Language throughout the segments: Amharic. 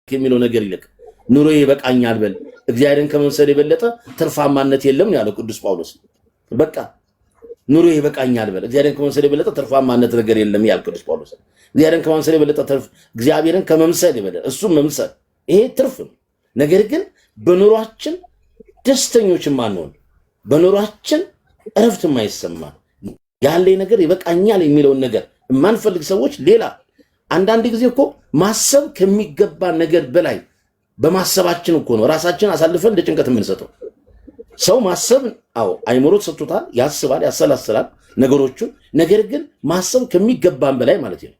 የሚለው ነገር ይልቅ ኑሮ ይበቃኛል በል እግዚአብሔርን ከመምሰል የበለጠ ትርፋማነት የለም ያለው ቅዱስ ጳውሎስ። በቃ ኑሮ ይበቃኛል በል እግዚአብሔርን ከመምሰል የበለጠ ትርፋማነት ነገር የለም ያለው ቅዱስ ጳውሎስ። እግዚአብሔርን ከመምሰል የበለጠ እግዚአብሔርን ከመምሰል የበለጠ እሱም መምሰል ይሄ ትርፍ ነው። ነገር ግን በኑሯችን ደስተኞች ማንሆን፣ በኑሯችን እረፍት የማይሰማ ያለ ነገር ይበቃኛል የሚለውን ነገር የማንፈልግ ሰዎች ሌላ አንዳንድ ጊዜ እኮ ማሰብ ከሚገባ ነገር በላይ በማሰባችን እኮ ነው ራሳችን አሳልፈን ለጭንቀት የምንሰጠው። ሰው ማሰብ አይምሮ ተሰጥቶታል፣ ያስባል፣ ያሰላስላል ነገሮቹን። ነገር ግን ማሰብ ከሚገባን በላይ ማለት ነው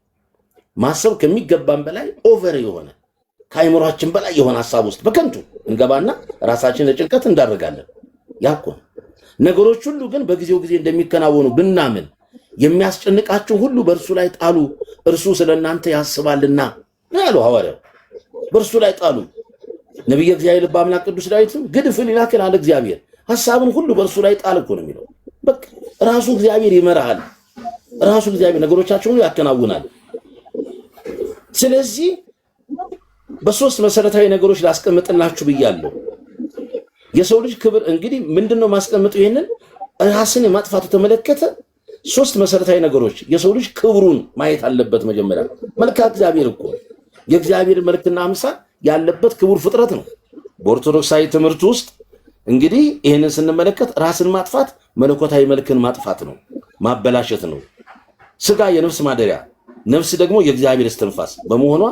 ማሰብ ከሚገባን በላይ ኦቨር የሆነ ከአይምሮአችን በላይ የሆነ ሐሳብ ውስጥ በከንቱ እንገባና ራሳችን ለጭንቀት እንዳረጋለን። ያኮ ነገሮች ሁሉ ግን በጊዜው ጊዜ እንደሚከናወኑ ብናምን የሚያስጨንቃችሁ ሁሉ በእርሱ ላይ ጣሉ እርሱ ስለእናንተ ያስባልና ያለው ሐዋርያው። በእርሱ ላይ ጣሉ። ነብዩ እግዚአብሔር ልበ አምላክ ቅዱስ ዳዊትም ግድፍ ሊላክል አለ እግዚአብሔር ሐሳብን ሁሉ በእርሱ ላይ ጣል እኮ ነው የሚለው። በቃ ራሱ እግዚአብሔር ይመራሃል። ራሱ እግዚአብሔር ነገሮቻችሁን ሁሉ ያከናውናል። ስለዚህ በሶስት መሰረታዊ ነገሮች ላስቀምጥላችሁ ብያለሁ። የሰው ልጅ ክብር እንግዲህ ምንድነው ማስቀምጡ? ይሄንን ራስን የማጥፋቱ ተመለከተ ሶስት መሰረታዊ ነገሮች የሰው ልጅ ክብሩን ማየት አለበት። መጀመሪያ መልክዓ እግዚአብሔር እኮ የእግዚአብሔር መልክና አምሳል ያለበት ክቡር ፍጥረት ነው። በኦርቶዶክሳዊ ትምህርት ውስጥ እንግዲህ ይሄንን ስንመለከት ራስን ማጥፋት መለኮታዊ መልክን ማጥፋት ነው፣ ማበላሸት ነው። ስጋ የነፍስ ማደሪያ፣ ነፍስ ደግሞ የእግዚአብሔር እስትንፋስ በመሆኗ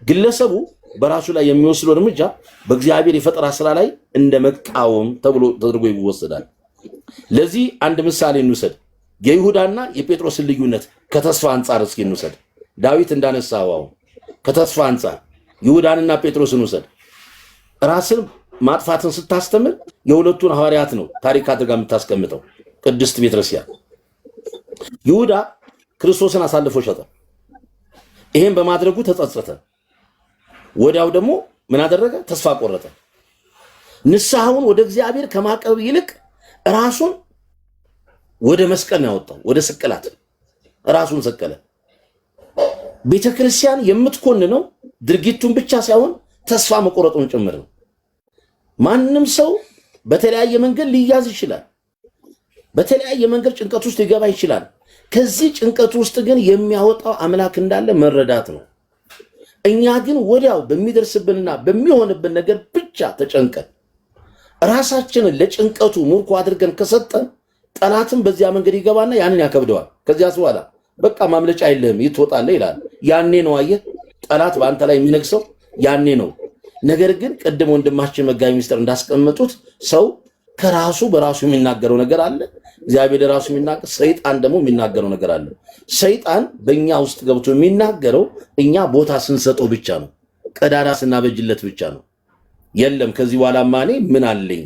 ግለሰቡ በራሱ ላይ የሚወስደው እርምጃ በእግዚአብሔር የፈጠራ ስራ ላይ እንደ መቃወም ተብሎ ተደርጎ ይወሰዳል። ለዚህ አንድ ምሳሌ እንውሰድ። የይሁዳና የጴጥሮስን ልዩነት ከተስፋ አንጻር እስኪ እንውሰድ። ዳዊት እንዳነሳው ከተስፋ አንጻር ይሁዳንና ጴጥሮስን ውሰድ። ራስን ማጥፋትን ስታስተምር የሁለቱን ሐዋርያት ነው ታሪክ አድርጋ የምታስቀምጠው ቅድስት ቤተክርስቲያን። ይሁዳ ክርስቶስን አሳልፎ ሸጠ። ይሄን በማድረጉ ተጸጸተ። ወዲያው ደግሞ ምን አደረገ? ተስፋ ቆረጠ። ንስሐውን ወደ እግዚአብሔር ከማቅረብ ይልቅ ራሱን ወደ መስቀል ነው ያወጣው፣ ወደ ስቅላት ራሱን ሰቀለ። ቤተክርስቲያን የምትኮንነው ድርጊቱን ብቻ ሳይሆን ተስፋ መቆረጡን ጭምር ነው። ማንም ሰው በተለያየ መንገድ ሊያዝ ይችላል። በተለያየ መንገድ ጭንቀት ውስጥ ሊገባ ይችላል። ከዚህ ጭንቀት ውስጥ ግን የሚያወጣው አምላክ እንዳለ መረዳት ነው። እኛ ግን ወዲያው በሚደርስብንና በሚሆንብን ነገር ብቻ ተጨንቀን ራሳችንን ለጭንቀቱ ሙርኮ አድርገን ከሰጠን ጠላትም በዚያ መንገድ ይገባና ያንን ያከብደዋል። ከዚያስ በኋላ በቃ ማምለጫ የለህም ይትወጣለህ ይላል። ያኔ ነው አየህ ጠላት በአንተ ላይ የሚነግሰው ያኔ ነው። ነገር ግን ቀደም ወንድማችን መጋቢ ሚስጥር እንዳስቀመጡት ሰው ከራሱ በራሱ የሚናገረው ነገር አለ፣ እግዚአብሔር ራሱ የሚናገር፣ ሰይጣን ደግሞ የሚናገረው ነገር አለ። ሰይጣን በእኛ ውስጥ ገብቶ የሚናገረው እኛ ቦታ ስንሰጠው ብቻ ነው፣ ቀዳዳ ስናበጅለት ብቻ ነው። የለም ከዚህ በኋላ ማኔ ምን አለኝ።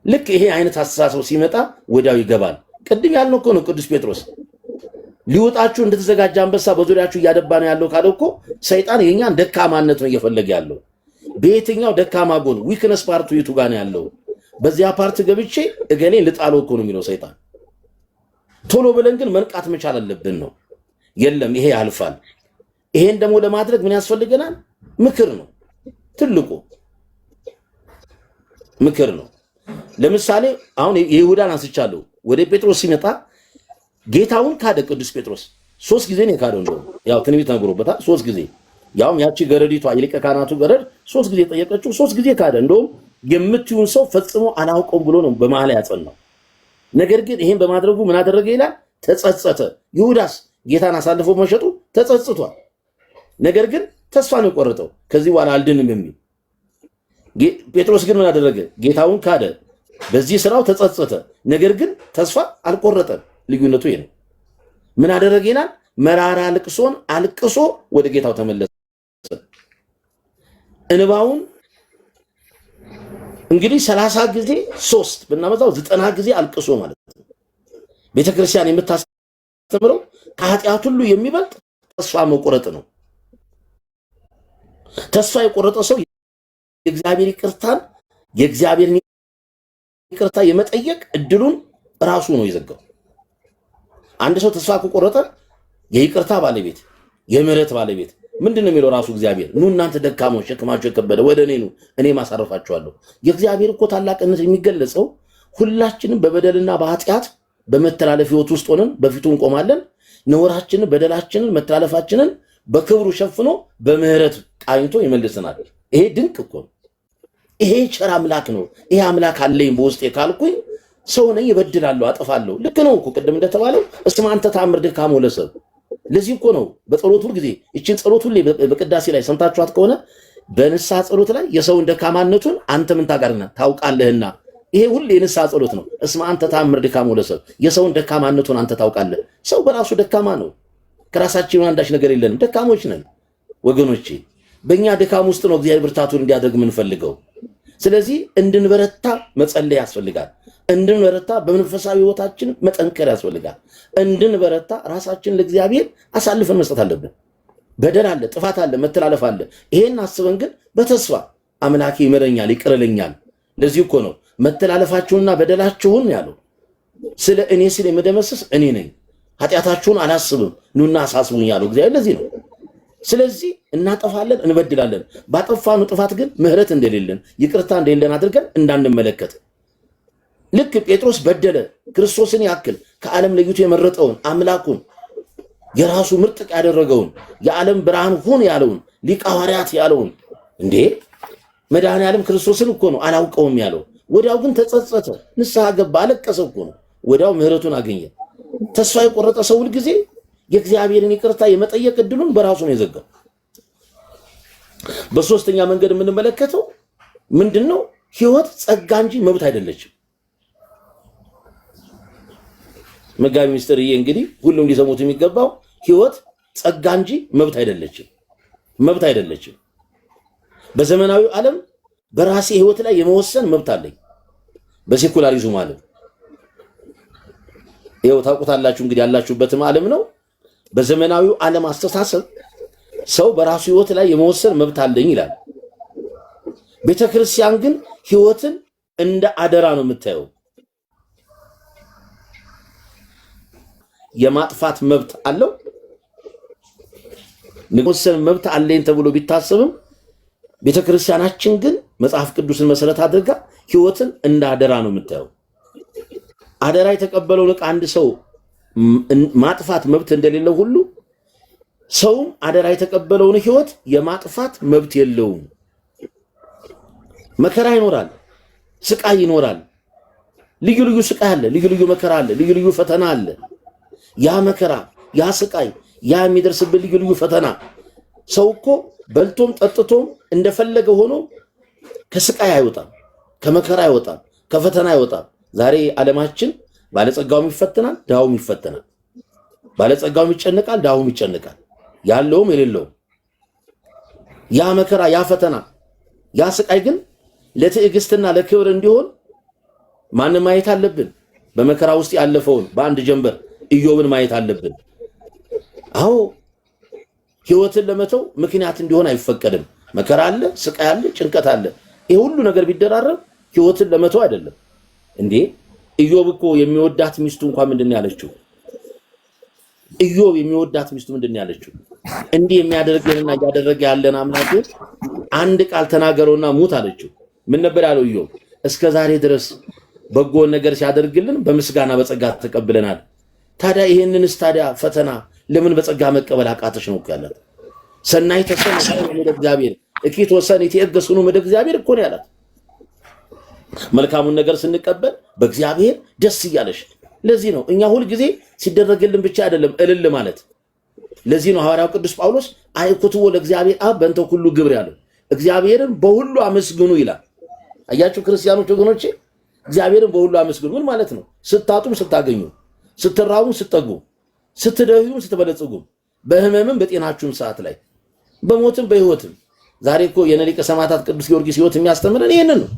ልክ ይሄ አይነት አስተሳሰብ ሲመጣ ወዲያው ይገባል። ቅድም ያልነው እኮ ነው ቅዱስ ጴጥሮስ ሊወጣችሁ እንደተዘጋጀ አንበሳ በዙሪያችሁ እያደባ ነው ያለው ካለው እኮ ሰይጣን የኛን ደካማነት ነው እየፈለገ ያለው። በየትኛው ደካማ ጎን ዊክነስ ፓርቱ የቱ ጋር ነው ያለው? በዚያ ፓርት ገብቼ እገሌ ልጣለው እኮ ነው የሚለው ሰይጣን። ቶሎ ብለን ግን መንቃት መቻል አለብን ነው። የለም ይሄ ያልፋል። ይሄን ደግሞ ለማድረግ ምን ያስፈልገናል? ምክር ነው። ትልቁ ምክር ነው። ለምሳሌ አሁን የይሁዳን አንስቻለሁ። ወደ ጴጥሮስ ሲመጣ ጌታውን ካደ ቅዱስ ጴጥሮስ 3 ጊዜ ነው ካደው። እንደው ያው ትንቢት ነግሮበታል 3 ጊዜ። ያውም ያቺ ገረዲቷ የሊቀ ካህናቱ ገረድ 3 ጊዜ ጠየቀችው፣ 3 ጊዜ ካደ። እንደውም የምትዩን ሰው ፈጽሞ አላውቀውም ብሎ ነው በመሐላ ያጸናው። ነገር ግን ይሄን በማድረጉ ምን አደረገ ይላል? ተጸጸተ። ይሁዳስ ጌታን አሳልፎ መሸጡ ተጸጽቷል። ነገር ግን ተስፋ ነው የቆረጠው ከዚህ በኋላ አልድንም የሚል። ጴጥሮስ ግን ምን አደረገ? ጌታውን ካደ። በዚህ ስራው ተጸጸተ። ነገር ግን ተስፋ አልቆረጠም። ልዩነቱ ይሄ ነው። ምን አደረገ ይላል? መራራ ልቅሶን አልቅሶ ወደ ጌታው ተመለሰ። እንባውን እንግዲህ 30 ጊዜ 3 ብናመጣው 90 ጊዜ አልቅሶ ማለት ነው። ቤተክርስቲያን የምታስተምረው ከኃጢአት ሁሉ የሚበልጥ ተስፋ መቆረጥ ነው። ተስፋ የቆረጠ ሰው የእግዚአብሔርን ይቅርታ የመጠየቅ እድሉን ራሱ ነው የዘጋው። አንድ ሰው ተስፋ ከቆረጠ የይቅርታ ባለቤት፣ የምህረት ባለቤት፣ ምንድነው የሚለው ራሱ እግዚአብሔር? ኑ እናንተ ደካሞች ሸክማችሁ የከበደ ወደ እኔ ኑ እኔም አሳርፋችኋለሁ። የእግዚአብሔር እኮ ታላቅነት የሚገለጸው ሁላችንም በበደልና በኃጢአት በመተላለፍ ህይወት ውስጥ ሆነን በፊቱ እንቆማለን። ነውራችንን፣ በደላችንን፣ መተላለፋችንን በክብሩ ሸፍኖ በምህረት ቃኝቶ ይመልሰናል። ይሄ ድንቅ እኮ ነው። ይሄ ቸር አምላክ ነው። ይሄ አምላክ አለኝ በውስጤ ካልኩኝ ሰው ነኝ፣ እበድላለሁ፣ አጠፋለሁ። ልክ ነው እኮ ቅድም እንደተባለው እስመ አንተ ተአምር ድካሞ ለሰብ። ለዚህ እኮ ነው በጸሎት ሁል ጊዜ ይችን ጸሎት ሁሌ በቅዳሴ ላይ ሰምታችኋት ከሆነ በንስሐ ጸሎት ላይ የሰውን ደካማነቱን አንተ ምን ታውቃለህና። ይሄ ሁሌ የንስሐ ጸሎት ነው። እስመ አንተ ተአምር ድካሞ ለሰብ፣ የሰውን ደካማነቱን አንተ ታውቃለህ። ሰው በራሱ ደካማ ነው። ከራሳችን አንዳች ነገር የለንም። ደካሞች ነን ወገኖቼ። በእኛ ድካም ውስጥ ነው እግዚአብሔር ብርታቱን እንዲያደርግ የምንፈልገው። ስለዚህ እንድንበረታ መጸለይ ያስፈልጋል። እንድንበረታ በመንፈሳዊ ህይወታችን መጠንከር ያስፈልጋል። እንድንበረታ ራሳችን ለእግዚአብሔር አሳልፈን መስጠት አለብን። በደል አለ፣ ጥፋት አለ፣ መተላለፍ አለ። ይሄን አስበን ግን በተስፋ አምላኬ ይምረኛል፣ ይቅርልኛል። ለዚህ እኮ ነው መተላለፋችሁንና በደላችሁን ያለው ስለ እኔ ሲል የምደመስስ እኔ ነኝ፣ ኃጢአታችሁን አላስብም፣ ኑና አሳስቡኝ ያለው እግዚአብሔር ለዚህ ነው። ስለዚህ እናጠፋለን፣ እንበድላለን። ባጠፋኑ ጥፋት ግን ምህረት እንደሌለን ይቅርታ እንደሌለን አድርገን እንዳንመለከት። ልክ ጴጥሮስ በደለ ክርስቶስን ያክል ከዓለም ለይቶ የመረጠውን አምላኩን የራሱ ምርጥቅ ያደረገውን የዓለም ብርሃን ሁን ያለውን ሊቀ ሐዋርያት ያለውን እንዴ መድኃኔዓለም ክርስቶስን እኮ ነው አላውቀውም ያለው። ወዲያው ግን ተጸጸተ፣ ንስሐ ገባ፣ አለቀሰ እኮ ነው። ወዲያው ምህረቱን አገኘ። ተስፋ የቆረጠ ሰው ሁል ጊዜ የእግዚአብሔርን ይቅርታ የመጠየቅ እድሉን በራሱ ነው የዘጋው። በሶስተኛ መንገድ የምንመለከተው ምንድነው? ህይወት ጸጋ እንጂ መብት አይደለችም። መጋቢ ሚስጥርዬ እንግዲህ ሁሉም ሊሰሙት የሚገባው ህይወት ጸጋ እንጂ መብት አይደለችም። መብት አይደለችም። በዘመናዊው ዓለም በራሴ ህይወት ላይ የመወሰን መብት አለኝ። በሴኩላሪዝሙ ዓለም ይኸው ታውቁታላችሁ እንግዲህ ያላችሁበትም ዓለም ነው። በዘመናዊው ዓለም አስተሳሰብ ሰው በራሱ ህይወት ላይ የመወሰን መብት አለኝ ይላል። ቤተክርስቲያን ግን ህይወትን እንደ አደራ ነው የምታየው። የማጥፋት መብት አለው። የመወሰን መብት አለኝ ተብሎ ቢታሰብም ቤተክርስቲያናችን ግን መጽሐፍ ቅዱስን መሰረት አድርጋ ህይወትን እንደ አደራ ነው የምታየው። አደራ የተቀበለውን ዕቃ አንድ ሰው ማጥፋት መብት እንደሌለው ሁሉ ሰውም አደራ የተቀበለውን ህይወት የማጥፋት መብት የለውም። መከራ ይኖራል፣ ስቃይ ይኖራል። ልዩ ልዩ ስቃይ አለ፣ ልዩ ልዩ መከራ አለ፣ ልዩ ልዩ ፈተና አለ። ያ መከራ፣ ያ ስቃይ፣ ያ የሚደርስብን ልዩ ልዩ ፈተና ሰው እኮ በልቶም ጠጥቶም እንደፈለገ ሆኖ ከስቃይ አይወጣም፣ ከመከራ አይወጣም፣ ከፈተና አይወጣም። ዛሬ ዓለማችን ባለጸጋውም ይፈተናል፣ ድሃውም ይፈተናል። ባለጸጋውም ይጨነቃል፣ ድሃውም ይጨነቃል፣ ያለውም የሌለውም። ያ መከራ፣ ያ ፈተና፣ ያ ስቃይ ግን ለትዕግስትና ለክብር እንዲሆን ማንን ማየት አለብን? በመከራ ውስጥ ያለፈውን በአንድ ጀንበር ኢዮብን ማየት አለብን። አዎ ህይወትን ለመተው ምክንያት እንዲሆን አይፈቀድም። መከራ አለ፣ ስቃይ አለ፣ ጭንቀት አለ። ይሄ ሁሉ ነገር ቢደራረብ ህይወትን ለመተው አይደለም እንዴ። ኢዮብ እኮ የሚወዳት ሚስቱ እንኳን ምንድን ነው ያለችው? ኢዮብ የሚወዳት ሚስቱ ምንድን ነው ያለችው? እንዲህ የሚያደርገንና እያደረገ ያለን አምላክ አንድ ቃል ተናገረውና ሙት አለችው። ምን ነበር ያለው ኢዮብ? እስከ ዛሬ ድረስ በጎን ነገር ሲያደርግልን በምስጋና በጸጋ ተቀብለናል። ታዲያ ይሄንንስ ታዲያ ፈተና ለምን በጸጋ መቀበል አቃተሽ ነው ያላት። ሰናይ ተሰነ ወደ እግዚአብሔር እኪት ወሰን ይተገሱኑ ወደ እግዚአብሔር እኮ ነው ያላት። መልካሙን ነገር ስንቀበል በእግዚአብሔር ደስ ይያለሽ። ለዚህ ነው እኛ ሁል ጊዜ ሲደረግልን ብቻ አይደለም እልል ማለት። ለዚህ ነው ሐዋርያው ቅዱስ ጳውሎስ አይኩትዎ ለእግዚአብሔር አብ በእንተ ሁሉ ግብር ያለው፣ እግዚአብሔርን በሁሉ አመስግኑ ይላል። አያችሁ ክርስቲያኖች ወገኖቼ፣ እግዚአብሔርን በሁሉ አመስግኑ ምን ማለት ነው? ስታጡም ስታገኙ፣ ስትራቡም ስትጠጉ፣ ስትደህዩም ስትበለጽጉ፣ በህመምም በጤናችሁም ሰዓት ላይ፣ በሞትም በህይወትም። ዛሬ እኮ የነሊቀ ሰማዕታት ቅዱስ ጊዮርጊስ ህይወት የሚያስተምረን ይሄንን ነው።